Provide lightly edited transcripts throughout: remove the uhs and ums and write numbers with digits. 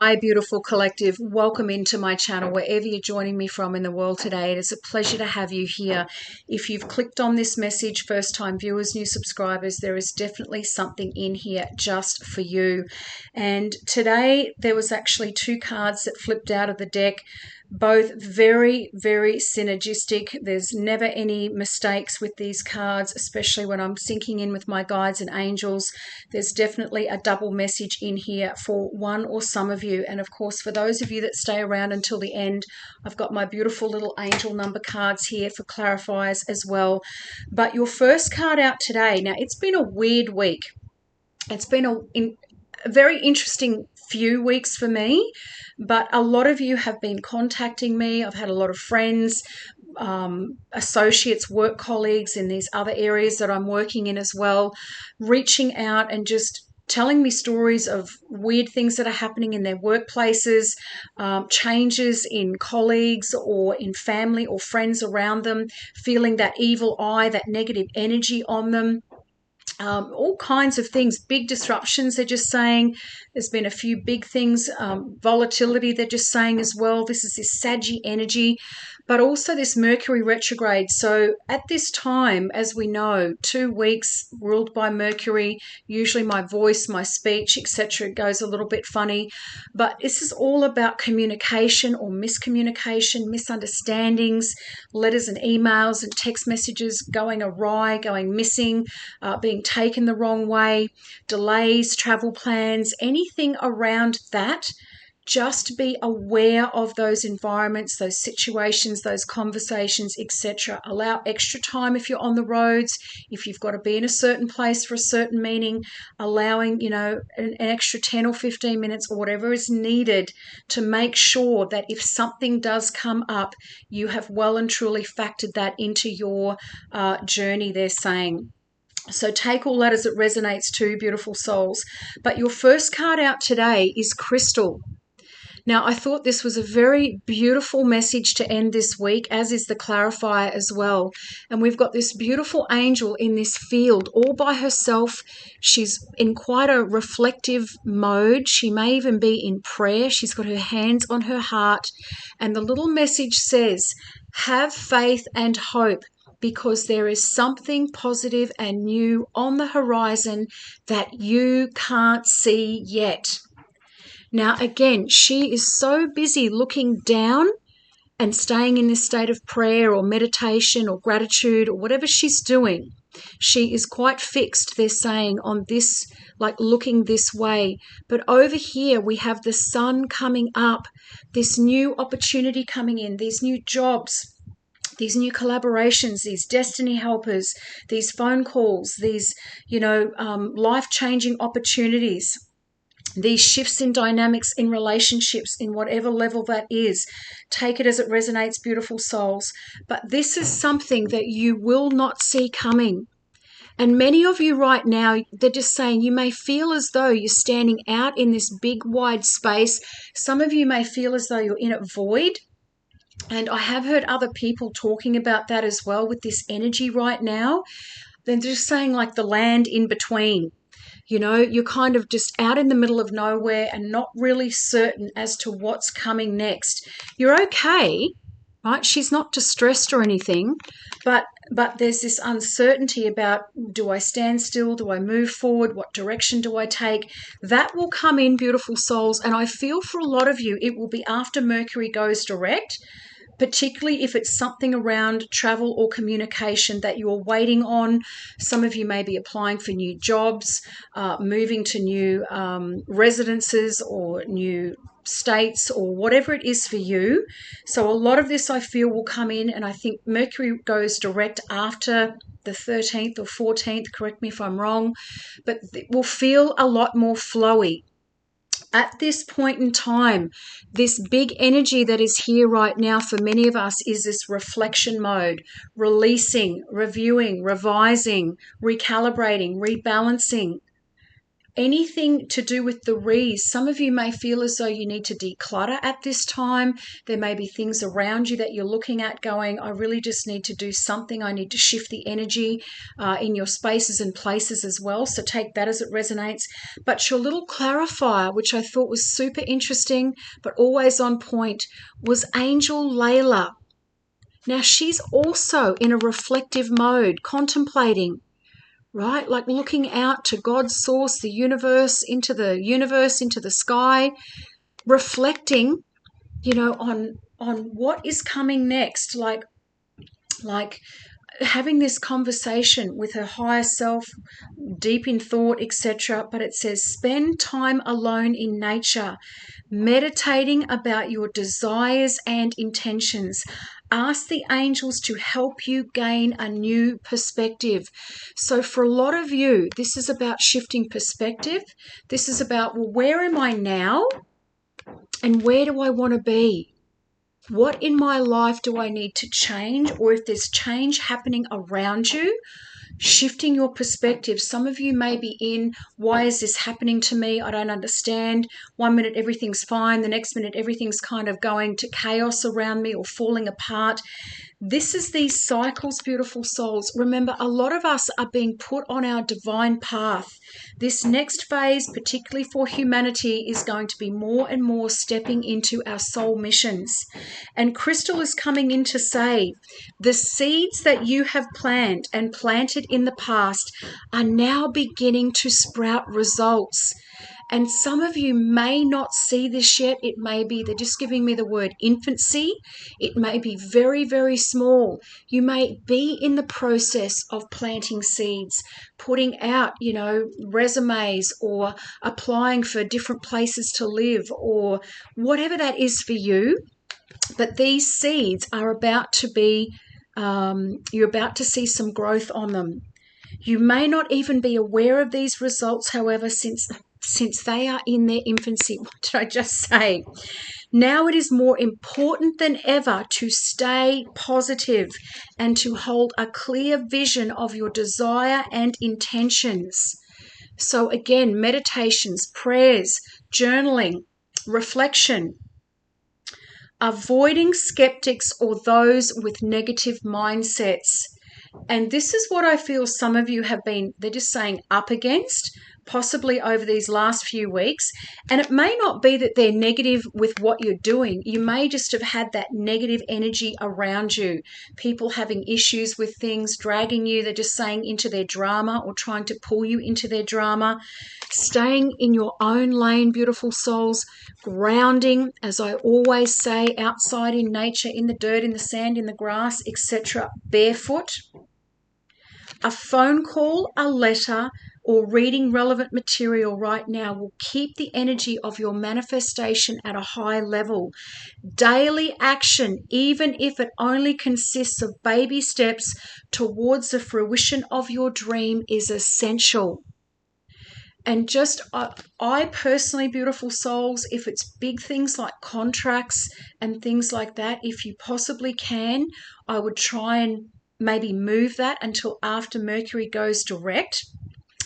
Hi, beautiful collective. Welcome into my channel, wherever you're joining me from in the world today. It is a pleasure to have you here. If you've clicked on this message, first time viewers, new subscribers, there is definitely something in here just for you. And today there was actually two cards that flipped out of the deck, both very, very synergistic. There's never any mistakes with these cards, especially when I'm syncing in with my guides and angels. There's definitely a double message in here for one or some of you. And of course, for those of you that stay around until the end, I've got my beautiful little angel number cards here for clarifiers as well. But your first card out today, now it's been a weird week. It's been a very interesting few weeks for me, but a lot of you have been contacting me. I've had a lot of friends, associates, work colleagues in these other areas that I'm working in as well, reaching out and just telling me stories of weird things that are happening in their workplaces, changes in colleagues or in family or friends around them, feeling that evil eye, that negative energy on them. All kinds of things, big disruptions, they're just saying. There's been a few big things, volatility, they're just saying as well. This is this Saggy energy, but also this Mercury retrograde. So at this time, as we know, 2 weeks ruled by Mercury, usually my voice, my speech, etc. goes a little bit funny, but this is all about communication or miscommunication, misunderstandings, letters and emails and text messages going awry, going missing, being taken the wrong way, delays, travel plans, anything around that. Just be aware of those environments, those situations, those conversations, etc. Allow extra time if you're on the roads, if you've got to be in a certain place for a certain meeting, allowing, an extra 10 or 15 minutes or whatever is needed to make sure that if something does come up, you have well and truly factored that into your journey, they're saying. So take all that as it resonates too, beautiful souls. But your first card out today is Crystal. Now, I thought this was a very beautiful message to end this week, as is the clarifier as well. And we've got this beautiful angel in this field all by herself. She's in quite a reflective mode. She may even be in prayer. She's got her hands on her heart. And the little message says, have faith and hope, because there is something positive and new on the horizon that you can't see yet. Now, again, she is so busy looking down and staying in this state of prayer or meditation or gratitude or whatever she's doing. She is quite fixed, they're saying, on this, like looking this way. But over here, we have the sun coming up, this new opportunity coming in, these new jobs, these new collaborations, these destiny helpers, these phone calls, these, life-changing opportunities, these shifts in dynamics in relationships, in whatever level that is. Take it as it resonates, beautiful souls. But this is something that you will not see coming. And many of you right now, they're just saying you may feel as though you're standing out in this big, wide space. Some of you may feel as though you're in a void. And I have heard other people talking about that as well with this energy right now. They're just saying like the land in between. You're kind of just out in the middle of nowhere and not really certain as to what's coming next. You're okay, right? She's not distressed or anything, but there's this uncertainty about, do I stand still? Do I move forward? What direction do I take? That will come in, beautiful souls. And I feel for a lot of you, it will be after Mercury goes direct, particularly if it's something around travel or communication that you're waiting on. Some of you may be applying for new jobs, moving to new residences or new states or whatever it is for you. So a lot of this I feel will come in, and I think Mercury goes direct after the 13th or 14th, correct me if I'm wrong, but it will feel a lot more flowy. At this point in time, this big energy that is here right now for many of us is this reflection mode, releasing, reviewing, revising, recalibrating, rebalancing. anything to do with the re's. Some of you may feel as though you need to declutter at this time. There may be things around you that you're looking at going, I really just need to do something. I need to shift the energy in your spaces and places as well. So take that as it resonates. But your little clarifier, which I thought was super interesting, but always on point, was Angel Layla. Now she's also in a reflective mode, contemplating, right? Like looking out to God's source, the universe, into the sky, reflecting, on what is coming next, like having this conversation with her higher self, deep in thought, etc. But it says, spend time alone in nature, meditating about your desires and intentions. Ask the angels to help you gain a new perspective. So for a lot of you, this is about shifting perspective. This is about, well, where am I now? And where do I want to be? What in my life do I need to change? Or if there's change happening around you, shifting your perspective. Some of you may be in, why is this happening to me? I don't understand. 1 minute everything's fine, the next minute everything's kind of going to chaos around me or falling apart. This is these cycles, beautiful souls. Remember, a lot of us are being put on our divine path. This next phase, particularly for humanity, is going to be more and more stepping into our soul missions. And Crystal is coming in to say, the seeds that you have planted in the past are now beginning to sprout results. And some of you may not see this yet. It may be, they're just giving me the word infancy. It may be very, very small. You may be in the process of planting seeds, putting out, resumes, or applying for different places to live, or whatever that is for you. But these seeds are about to be, you're about to see some growth on them. You may not even be aware of these results, however, since they are in their infancy. What did I just say? Now it is more important than ever to stay positive and to hold a clear vision of your desire and intentions. So again, meditations, prayers, journaling, reflection, avoiding skeptics or those with negative mindsets. And this is what I feel some of you have been, they're just saying, up against, possibly over these last few weeks. And it may not be that they're negative with what you're doing. You may just have had that negative energy around you. People having issues with things, dragging you, they're just saying, into their drama or trying to pull you into their drama. Staying in your own lane, beautiful souls. Grounding, as I always say, outside in nature, in the dirt, in the sand, in the grass, etc. Barefoot. A phone call, a letter, or reading relevant material right now will keep the energy of your manifestation at a high level. Daily action, even if it only consists of baby steps towards the fruition of your dream, is essential. And just, I personally, beautiful souls, if it's big things like contracts and things like that, if you possibly can, I would try and maybe move that until after Mercury goes direct.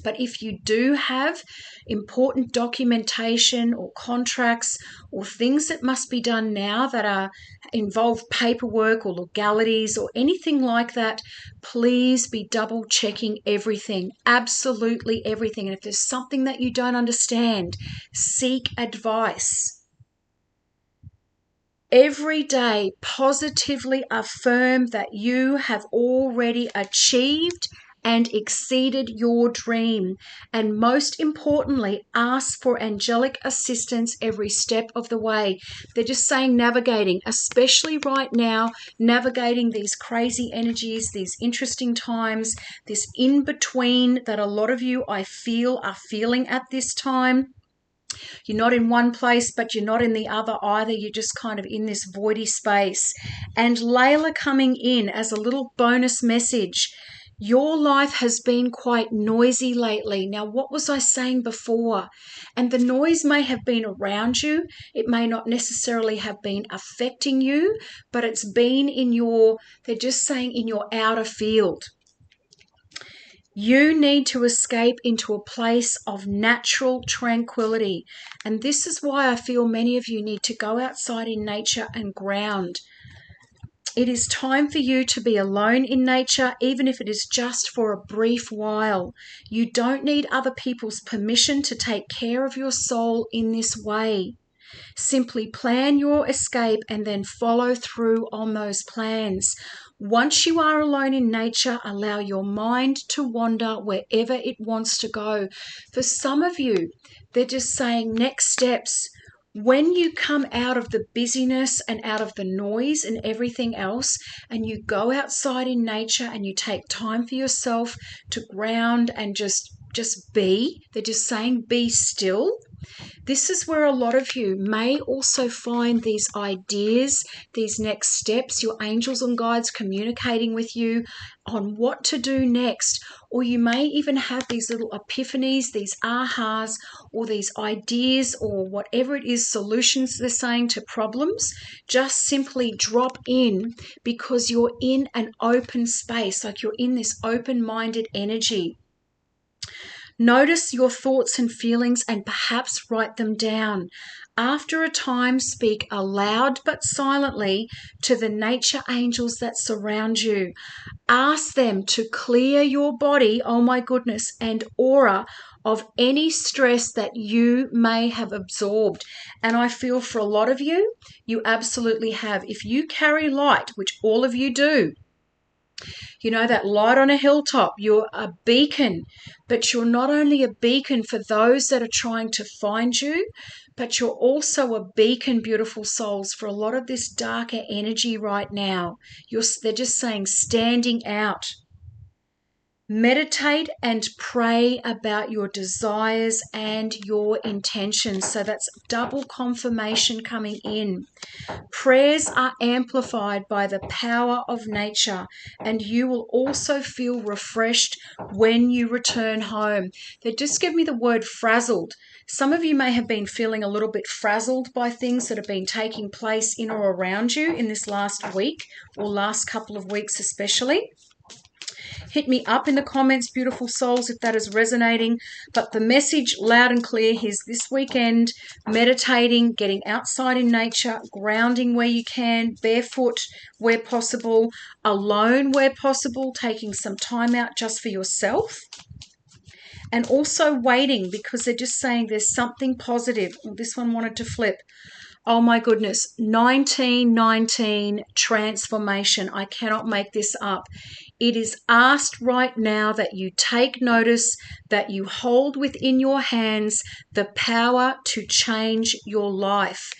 But if you do have important documentation or contracts or things that must be done now that involve paperwork or legalities or anything like that, please be double checking everything, absolutely everything. And if there's something that you don't understand, seek advice. Every day, positively affirm that you have already achieved and exceeded your dream. And most importantly, ask for angelic assistance every step of the way. They're just saying navigating, especially right now, navigating these crazy energies, these interesting times, this in-between that a lot of you, I feel, are feeling at this time. You're not in one place, but you're not in the other either. You're just kind of in this voidy space. And Layla coming in as a little bonus message. Your life has been quite noisy lately. Now, what was I saying before? And the noise may have been around you. It may not necessarily have been affecting you, but it's been in your, they're just saying, in your outer field. You need to escape into a place of natural tranquility. And this is why I feel many of you need to go outside in nature and ground. It is time for you to be alone in nature, even if it is just for a brief while. You don't need other people's permission to take care of your soul in this way. Simply plan your escape and then follow through on those plans. Once you are alone in nature, allow your mind to wander wherever it wants to go. For some of you, they're just saying next steps. When you come out of the busyness and out of the noise and everything else, and you go outside in nature and you take time for yourself to ground and just be, they're just saying be still. This is where a lot of you may also find these ideas, these next steps, your angels and guides communicating with you on what to do next. Or you may even have these little epiphanies, these ahas, or these ideas, or whatever it is, solutions they're saying to problems, just simply drop in because you're in an open space, like you're in this open-minded energy. Notice your thoughts and feelings and perhaps write them down. After a time, speak aloud but silently to the nature angels that surround you. Ask them to clear your body, oh my goodness, and aura of any stress that you may have absorbed. And I feel for a lot of you, you absolutely have. If you carry light, which all of you do, you know, that light on a hilltop, you're a beacon, but you're not only a beacon for those that are trying to find you, but you're also a beacon, beautiful souls, for a lot of this darker energy right now. They're just saying standing out. Meditate and pray about your desires and your intentions. So that's double confirmation coming in. Prayers are amplified by the power of nature, and you will also feel refreshed when you return home. They just give me the word frazzled. Some of you may have been feeling a little bit frazzled by things that have been taking place in or around you in this last week or last couple of weeks especially. Hit me up in the comments, beautiful souls, if that is resonating. But the message loud and clear is this weekend, meditating, getting outside in nature, grounding where you can, barefoot where possible, alone where possible, taking some time out just for yourself. And also waiting, because they're just saying there's something positive. Oh, this one wanted to flip. Oh my goodness, 1919 transformation. I cannot make this up. It is asked right now that you take notice, that you hold within your hands the power to change your life.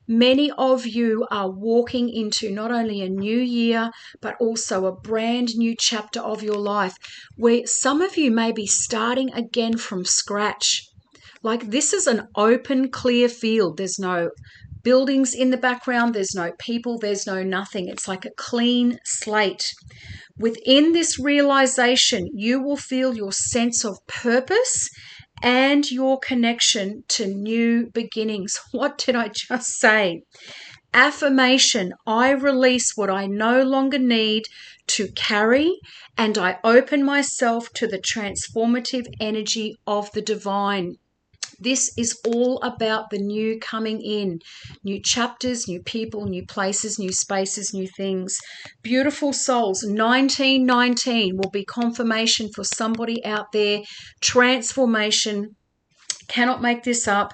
Many of you are walking into not only a new year, but also a brand new chapter of your life, where some of you may be starting again from scratch. Like this is an open, clear field. There's no buildings in the background, there's no people, there's no nothing. It's like a clean slate. Within this realization, you will feel your sense of purpose and your connection to new beginnings. What did I just say? Affirmation: I release what I no longer need to carry, and I open myself to the transformative energy of the divine. This is all about the new coming in, new chapters, new people, new places, new spaces, new things. Beautiful souls, 1919 will be confirmation for somebody out there. Transformation. Cannot make this up.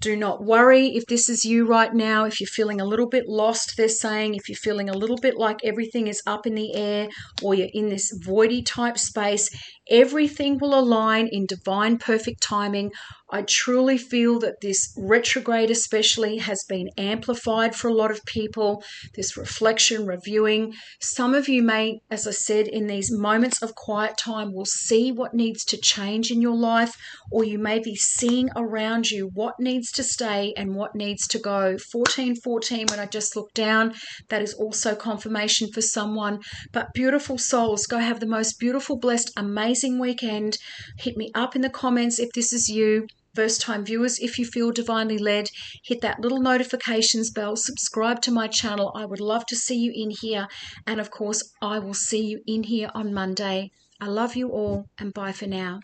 Do not worry if this is you right now. If you're feeling a little bit lost, they're saying, if you're feeling a little bit like everything is up in the air or you're in this voidy type space, everything will align in divine perfect timing. I truly feel that this retrograde especially has been amplified for a lot of people, this reflection, reviewing. Some of you may, as I said, in these moments of quiet time will see what needs to change in your life, or you may be seeing around you what needs to stay and what needs to go. 1414, when I just looked down, that is also confirmation for someone. But beautiful souls, go have the most beautiful, blessed, amazing weekend. Hit me up in the comments if this is you. First time viewers, if you feel divinely led, hit that little notifications bell, subscribe to my channel. I would love to see you in here. And of course, I will see you in here on Monday. I love you all, and bye for now.